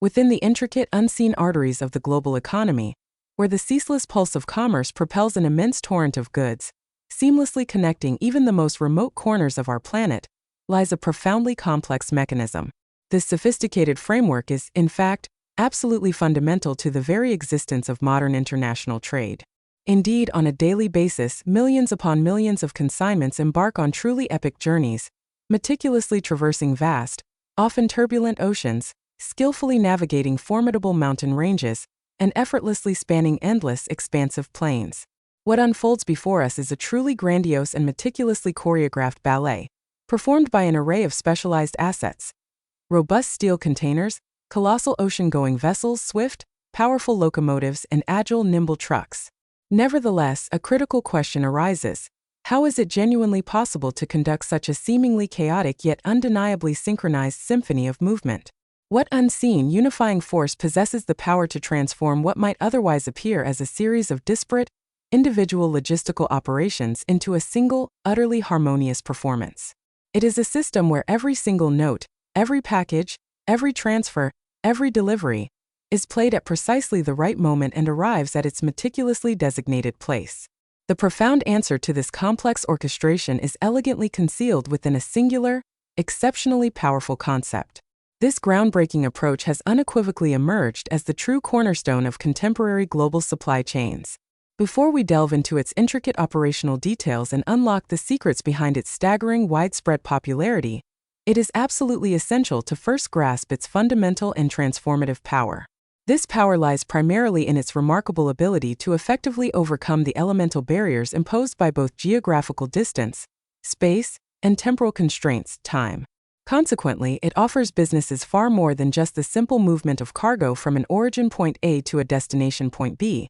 within the intricate unseen arteries of the global economy, where the ceaseless pulse of commerce propels an immense torrent of goods, seamlessly connecting even the most remote corners of our planet, lies a profoundly complex mechanism. This sophisticated framework is, in fact, absolutely fundamental to the very existence of modern international trade. Indeed, on a daily basis, millions upon millions of consignments embark on truly epic journeys, meticulously traversing vast, often turbulent oceans, skillfully navigating formidable mountain ranges, and effortlessly spanning endless, expansive plains. What unfolds before us is a truly grandiose and meticulously choreographed ballet, performed by an array of specialized assets: robust steel containers, colossal ocean-going vessels, swift, powerful locomotives, and agile, nimble trucks. Nevertheless, a critical question arises: how is it genuinely possible to conduct such a seemingly chaotic yet undeniably synchronized symphony of movement? What unseen, unifying force possesses the power to transform what might otherwise appear as a series of disparate, individual logistical operations into a single, utterly harmonious performance? It is a system where every single note, every package, every transfer, every delivery, is played at precisely the right moment and arrives at its meticulously designated place. The profound answer to this complex orchestration is elegantly concealed within a singular, exceptionally powerful concept. This groundbreaking approach has unequivocally emerged as the true cornerstone of contemporary global supply chains. Before we delve into its intricate operational details and unlock the secrets behind its staggering widespread popularity, it is absolutely essential to first grasp its fundamental and transformative power. This power lies primarily in its remarkable ability to effectively overcome the elemental barriers imposed by both geographical distance, space, and temporal constraints, time. Consequently, it offers businesses far more than just the simple movement of cargo from an origin point A to a destination point B.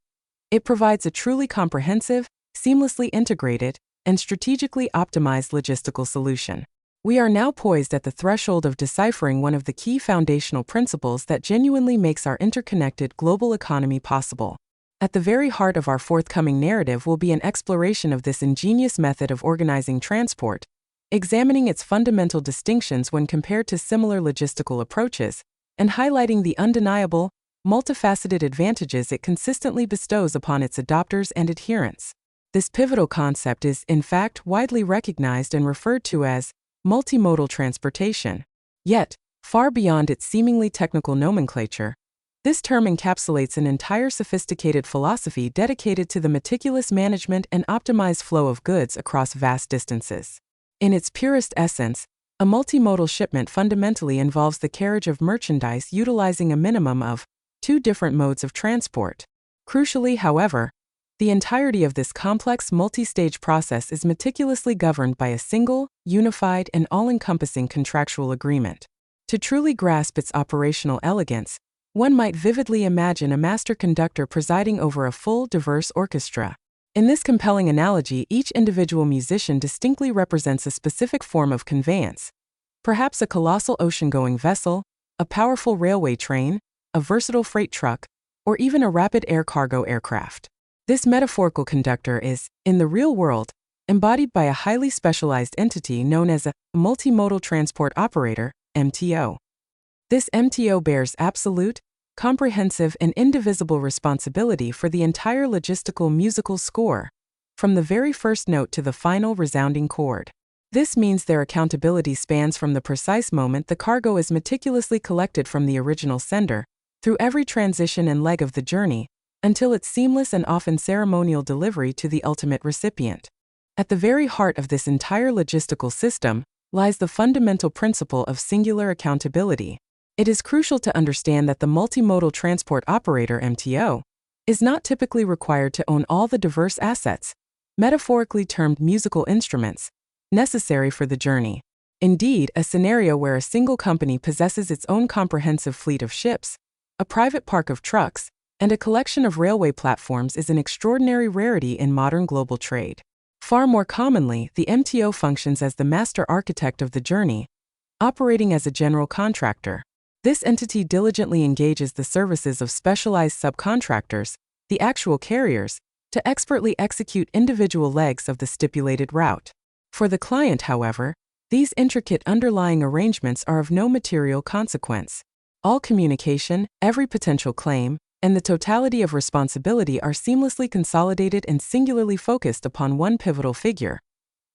It provides a truly comprehensive, seamlessly integrated, and strategically optimized logistical solution. We are now poised at the threshold of deciphering one of the key foundational principles that genuinely makes our interconnected global economy possible. At the very heart of our forthcoming narrative will be an exploration of this ingenious method of organizing transport, examining its fundamental distinctions when compared to similar logistical approaches, and highlighting the undeniable, multifaceted advantages it consistently bestows upon its adopters and adherents. This pivotal concept is, in fact, widely recognized and referred to as multimodal transportation. Yet, far beyond its seemingly technical nomenclature, this term encapsulates an entire sophisticated philosophy dedicated to the meticulous management and optimized flow of goods across vast distances. In its purest essence, a multimodal shipment fundamentally involves the carriage of merchandise utilizing a minimum of two different modes of transport. Crucially, however, the entirety of this complex multi-stage process is meticulously governed by a single, unified, and all-encompassing contractual agreement. To truly grasp its operational elegance, one might vividly imagine a master conductor presiding over a full, diverse orchestra. In this compelling analogy, each individual musician distinctly represents a specific form of conveyance, perhaps a colossal ocean-going vessel, a powerful railway train, a versatile freight truck, or even a rapid air cargo aircraft. This metaphorical conductor is, in the real world, embodied by a highly specialized entity known as a multimodal transport operator, MTO. This MTO bears absolute, comprehensive, and indivisible responsibility for the entire logistical musical score, from the very first note to the final resounding chord. This means their accountability spans from the precise moment the cargo is meticulously collected from the original sender, through every transition and leg of the journey, until its seamless and often ceremonial delivery to the ultimate recipient. At the very heart of this entire logistical system lies the fundamental principle of singular accountability. It is crucial to understand that the multimodal transport operator MTO is not typically required to own all the diverse assets, metaphorically termed musical instruments, necessary for the journey. Indeed, a scenario where a single company possesses its own comprehensive fleet of ships, a private park of trucks, and a collection of railway platforms is an extraordinary rarity in modern global trade. Far more commonly, the MTO functions as the master architect of the journey, operating as a general contractor. This entity diligently engages the services of specialized subcontractors, the actual carriers, to expertly execute individual legs of the stipulated route. For the client, however, these intricate underlying arrangements are of no material consequence. All communication, every potential claim, and the totality of responsibility are seamlessly consolidated and singularly focused upon one pivotal figure,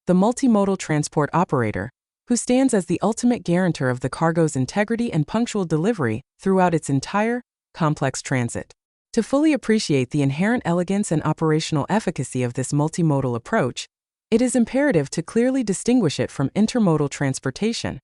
the multimodal transport operator, who stands as the ultimate guarantor of the cargo's integrity and punctual delivery throughout its entire, complex transit. To fully appreciate the inherent elegance and operational efficacy of this multimodal approach, it is imperative to clearly distinguish it from intermodal transportation,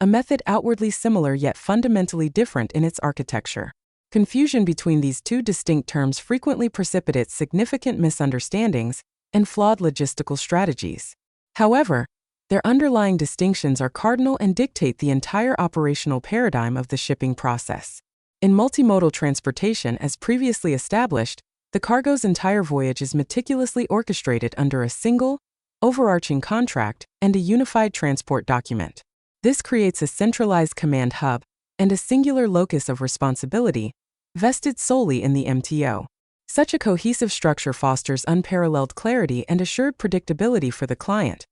a method outwardly similar yet fundamentally different in its architecture. Confusion between these two distinct terms frequently precipitates significant misunderstandings and flawed logistical strategies. However, their underlying distinctions are cardinal and dictate the entire operational paradigm of the shipping process. In multimodal transportation, as previously established, the cargo's entire voyage is meticulously orchestrated under a single, overarching contract and a unified transport document. This creates a centralized command hub and a singular locus of responsibility, vested solely in the MTO. Such a cohesive structure fosters unparalleled clarity and assured predictability for the client.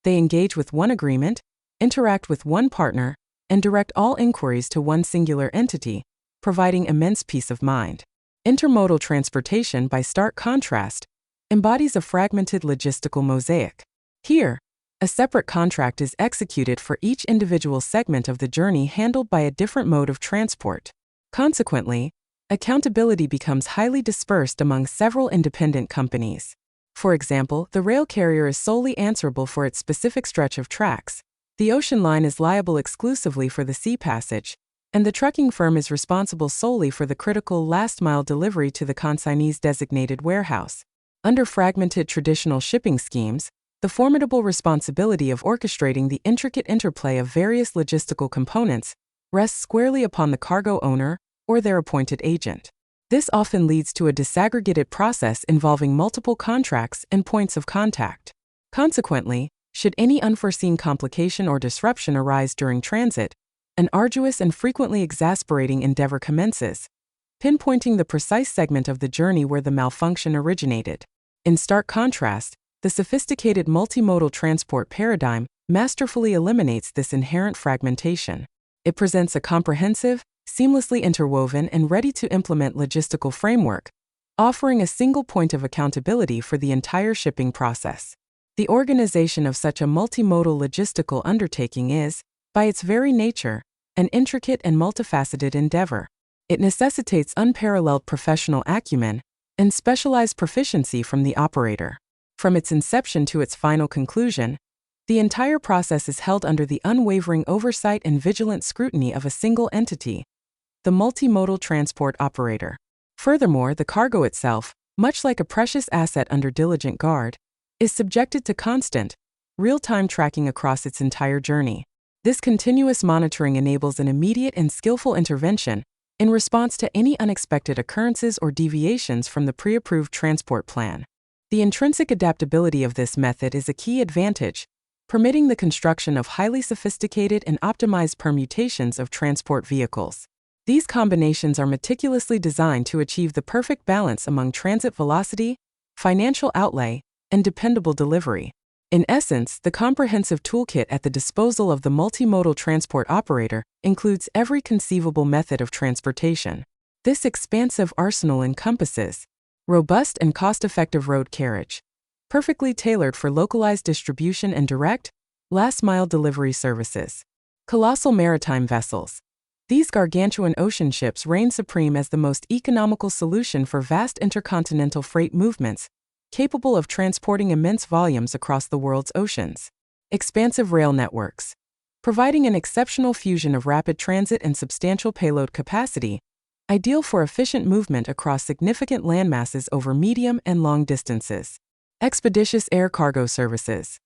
They engage with one agreement, interact with one partner, and direct all inquiries to one singular entity, providing immense peace of mind. Intermodal transportation, by stark contrast, embodies a fragmented logistical mosaic. Here, a separate contract is executed for each individual segment of the journey handled by a different mode of transport. Consequently, accountability becomes highly dispersed among several independent companies. For example, the rail carrier is solely answerable for its specific stretch of tracks, the ocean line is liable exclusively for the sea passage, and the trucking firm is responsible solely for the critical last-mile delivery to the consignee's designated warehouse. Under fragmented traditional shipping schemes, the formidable responsibility of orchestrating the intricate interplay of various logistical components rests squarely upon the cargo owner or their appointed agent. This often leads to a disaggregated process involving multiple contracts and points of contact. Consequently, should any unforeseen complication or disruption arise during transit, an arduous and frequently exasperating endeavor commences, pinpointing the precise segment of the journey where the malfunction originated. In stark contrast, the sophisticated multimodal transport paradigm masterfully eliminates this inherent fragmentation. It presents a comprehensive, seamlessly interwoven and ready-to-implement logistical framework, offering a single point of accountability for the entire shipping process. The organization of such a multimodal logistical undertaking is, by its very nature, an intricate and multifaceted endeavor. It necessitates unparalleled professional acumen and specialized proficiency from the operator. From its inception to its final conclusion, the entire process is held under the unwavering oversight and vigilant scrutiny of a single entity, the multimodal transport operator. Furthermore, the cargo itself, much like a precious asset under diligent guard, is subjected to constant, real-time tracking across its entire journey. This continuous monitoring enables an immediate and skillful intervention in response to any unexpected occurrences or deviations from the pre-approved transport plan. The intrinsic adaptability of this method is a key advantage, permitting the construction of highly sophisticated and optimized permutations of transport vehicles. These combinations are meticulously designed to achieve the perfect balance among transit velocity, financial outlay, and dependable delivery. In essence, the comprehensive toolkit at the disposal of the multimodal transport operator includes every conceivable method of transportation. This expansive arsenal encompasses robust and cost-effective road carriage, perfectly tailored for localized distribution and direct, last-mile delivery services. Colossal maritime vessels. These gargantuan ocean ships reign supreme as the most economical solution for vast intercontinental freight movements, capable of transporting immense volumes across the world's oceans. Expansive rail networks. Providing an exceptional fusion of rapid transit and substantial payload capacity, ideal for efficient movement across significant landmasses over medium and long distances. Expeditious air cargo services.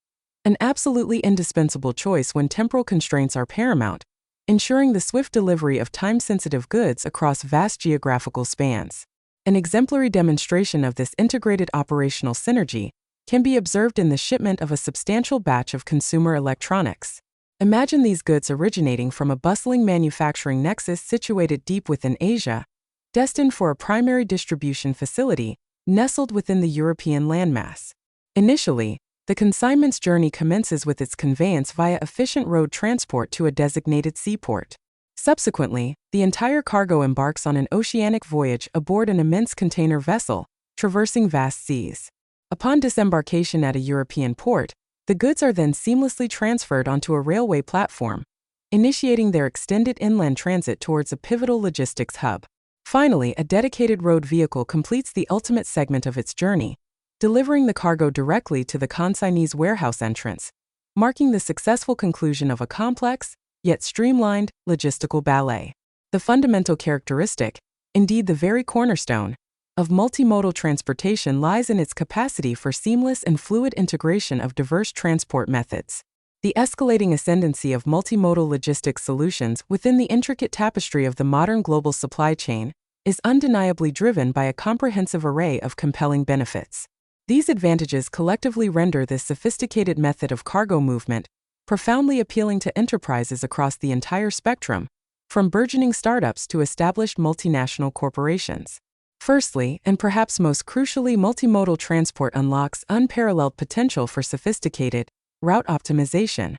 An absolutely indispensable choice when temporal constraints are paramount, ensuring the swift delivery of time-sensitive goods across vast geographical spans. An exemplary demonstration of this integrated operational synergy can be observed in the shipment of a substantial batch of consumer electronics. Imagine these goods originating from a bustling manufacturing nexus situated deep within Asia, destined for a primary distribution facility nestled within the European landmass. Initially, the consignment's journey commences with its conveyance via efficient road transport to a designated seaport. Subsequently, the entire cargo embarks on an oceanic voyage aboard an immense container vessel, traversing vast seas. Upon disembarkation at a European port, the goods are then seamlessly transferred onto a railway platform, initiating their extended inland transit towards a pivotal logistics hub. Finally, a dedicated road vehicle completes the ultimate segment of its journey, delivering the cargo directly to the consignee's warehouse entrance, marking the successful conclusion of a complex, yet streamlined, logistical ballet. The fundamental characteristic, indeed the very cornerstone, of multimodal transportation lies in its capacity for seamless and fluid integration of diverse transport methods. The escalating ascendancy of multimodal logistics solutions within the intricate tapestry of the modern global supply chain is undeniably driven by a comprehensive array of compelling benefits. These advantages collectively render this sophisticated method of cargo movement profoundly appealing to enterprises across the entire spectrum, from burgeoning startups to established multinational corporations. Firstly, and perhaps most crucially, multimodal transport unlocks unparalleled potential for sophisticated route optimization.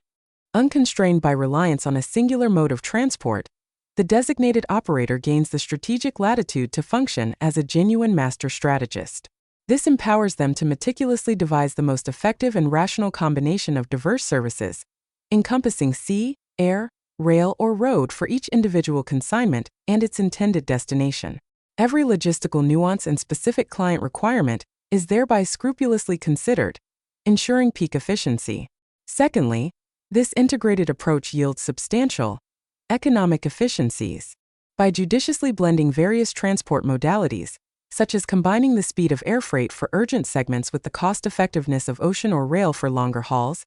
Unconstrained by reliance on a singular mode of transport, the designated operator gains the strategic latitude to function as a genuine master strategist. This empowers them to meticulously devise the most effective and rational combination of diverse services, encompassing sea, air, rail, or road for each individual consignment and its intended destination. Every logistical nuance and specific client requirement is thereby scrupulously considered, ensuring peak efficiency. Secondly, this integrated approach yields substantial economic efficiencies. By judiciously blending various transport modalities, such as combining the speed of air freight for urgent segments with the cost-effectiveness of ocean or rail for longer hauls,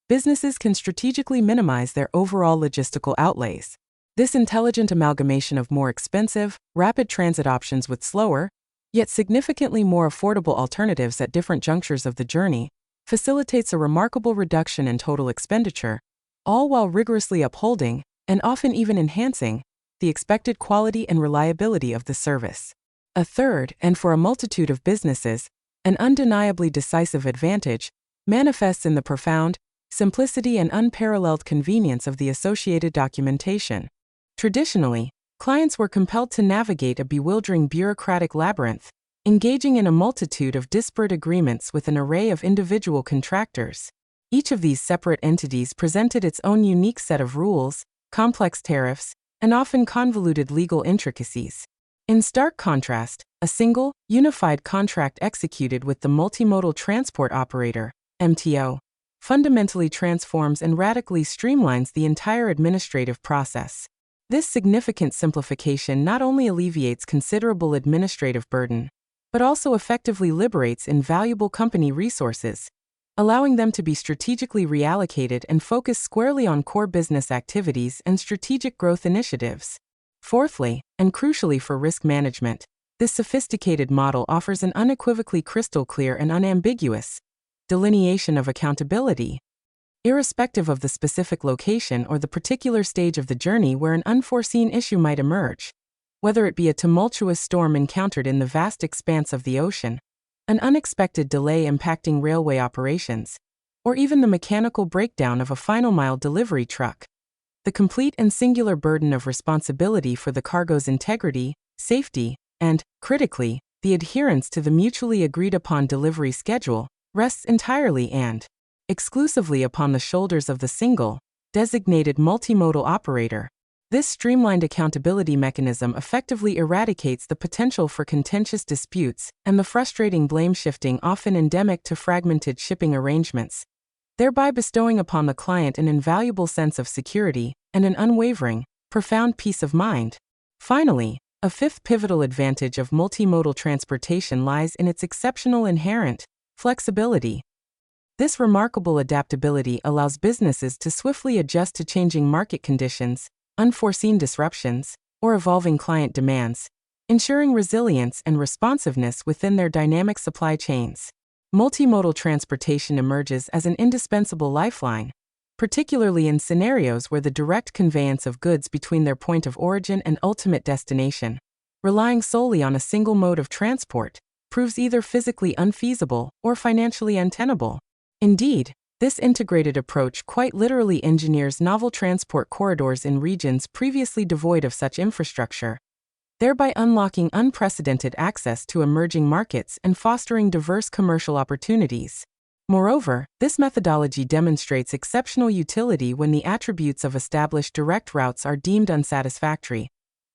businesses can strategically minimize their overall logistical outlays. This intelligent amalgamation of more expensive, rapid transit options with slower, yet significantly more affordable alternatives at different junctures of the journey facilitates a remarkable reduction in total expenditure, all while rigorously upholding, and often even enhancing, the expected quality and reliability of the service. A third, and for a multitude of businesses, an undeniably decisive advantage manifests in the profound simplicity and unparalleled convenience of the associated documentation. Traditionally, clients were compelled to navigate a bewildering bureaucratic labyrinth, engaging in a multitude of disparate agreements with an array of individual contractors. Each of these separate entities presented its own unique set of rules, complex tariffs, and often convoluted legal intricacies. In stark contrast, a single, unified contract executed with the multimodal transport operator, MTO, fundamentally transforms and radically streamlines the entire administrative process. This significant simplification not only alleviates considerable administrative burden, but also effectively liberates invaluable company resources, allowing them to be strategically reallocated and focus squarely on core business activities and strategic growth initiatives. Fourthly, and crucially for risk management, this sophisticated model offers an unequivocally crystal clear and unambiguous delineation of accountability. Irrespective of the specific location or the particular stage of the journey where an unforeseen issue might emerge, whether it be a tumultuous storm encountered in the vast expanse of the ocean, an unexpected delay impacting railway operations, or even the mechanical breakdown of a final-mile delivery truck, the complete and singular burden of responsibility for the cargo's integrity, safety, and, critically, the adherence to the mutually agreed-upon delivery schedule rests entirely and exclusively upon the shoulders of the single, designated multimodal operator. This streamlined accountability mechanism effectively eradicates the potential for contentious disputes and the frustrating blame-shifting often endemic to fragmented shipping arrangements, thereby bestowing upon the client an invaluable sense of security and an unwavering, profound peace of mind. Finally, a fifth pivotal advantage of multimodal transportation lies in its exceptional inherent flexibility. This remarkable adaptability allows businesses to swiftly adjust to changing market conditions, unforeseen disruptions, or evolving client demands, ensuring resilience and responsiveness within their dynamic supply chains. Multimodal transportation emerges as an indispensable lifeline, particularly in scenarios where the direct conveyance of goods between their point of origin and ultimate destination, relying solely on a single mode of transport, proves either physically unfeasible or financially untenable. Indeed, This integrated approach quite literally engineers novel transport corridors in regions previously devoid of such infrastructure, thereby unlocking unprecedented access to emerging markets and fostering diverse commercial opportunities. Moreover, this methodology demonstrates exceptional utility when the attributes of established direct routes are deemed unsatisfactory,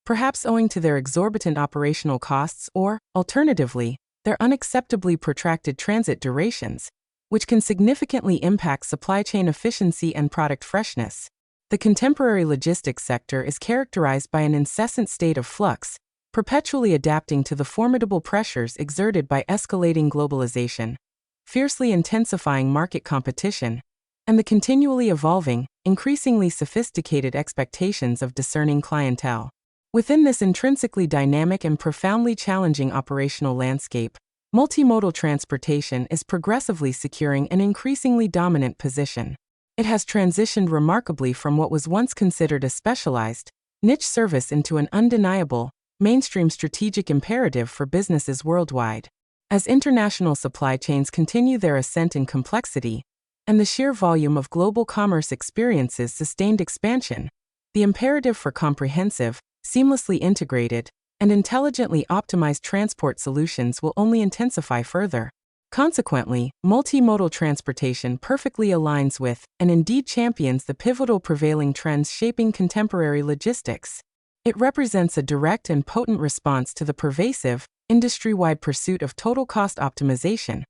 perhaps owing to their exorbitant operational costs or, alternatively, their unacceptably protracted transit durations, which can significantly impact supply chain efficiency and product freshness. The contemporary logistics sector is characterized by an incessant state of flux, perpetually adapting to the formidable pressures exerted by escalating globalization, fiercely intensifying market competition, and the continually evolving, increasingly sophisticated expectations of discerning clientele. Within this intrinsically dynamic and profoundly challenging operational landscape, multimodal transportation is progressively securing an increasingly dominant position. It has transitioned remarkably from what was once considered a specialized, niche service into an undeniable, mainstream strategic imperative for businesses worldwide. As international supply chains continue their ascent in complexity, and the sheer volume of global commerce experiences sustained expansion, the imperative for comprehensive, seamlessly integrated, and intelligently optimized transport solutions will only intensify further. Consequently, multimodal transportation perfectly aligns with, and indeed champions, the pivotal prevailing trends shaping contemporary logistics. It represents a direct and potent response to the pervasive, industry-wide pursuit of total cost optimization,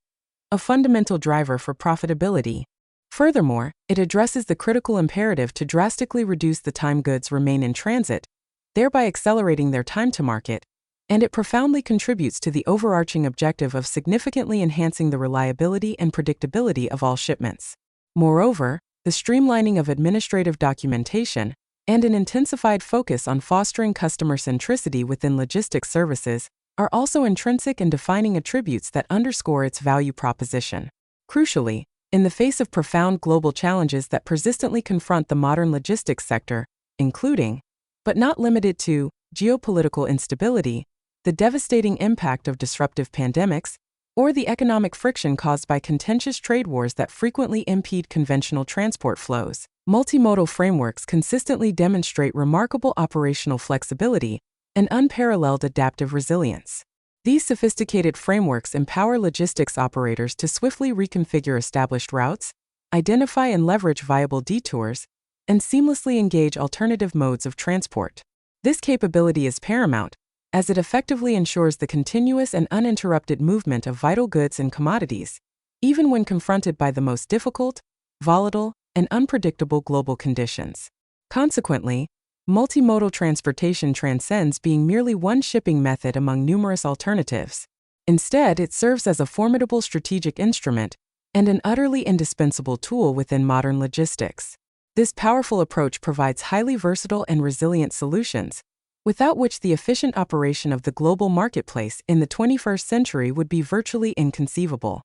a fundamental driver for profitability. Furthermore, it addresses the critical imperative to drastically reduce the time goods remain in transit, thereby accelerating their time to market, and it profoundly contributes to the overarching objective of significantly enhancing the reliability and predictability of all shipments. Moreover, the streamlining of administrative documentation and an intensified focus on fostering customer centricity within logistics services are also intrinsic and defining attributes that underscore its value proposition. Crucially, in the face of profound global challenges that persistently confront the modern logistics sector, including, but not limited to, geopolitical instability, the devastating impact of disruptive pandemics, or the economic friction caused by contentious trade wars that frequently impede conventional transport flows, multimodal frameworks consistently demonstrate remarkable operational flexibility and unparalleled adaptive resilience. These sophisticated frameworks empower logistics operators to swiftly reconfigure established routes, identify and leverage viable detours, and seamlessly engage alternative modes of transport. This capability is paramount, as it effectively ensures the continuous and uninterrupted movement of vital goods and commodities, even when confronted by the most difficult, volatile, and unpredictable global conditions. Consequently, multimodal transportation transcends being merely one shipping method among numerous alternatives. Instead, it serves as a formidable strategic instrument and an utterly indispensable tool within modern logistics. This powerful approach provides highly versatile and resilient solutions, without which the efficient operation of the global marketplace in the 21st century would be virtually inconceivable.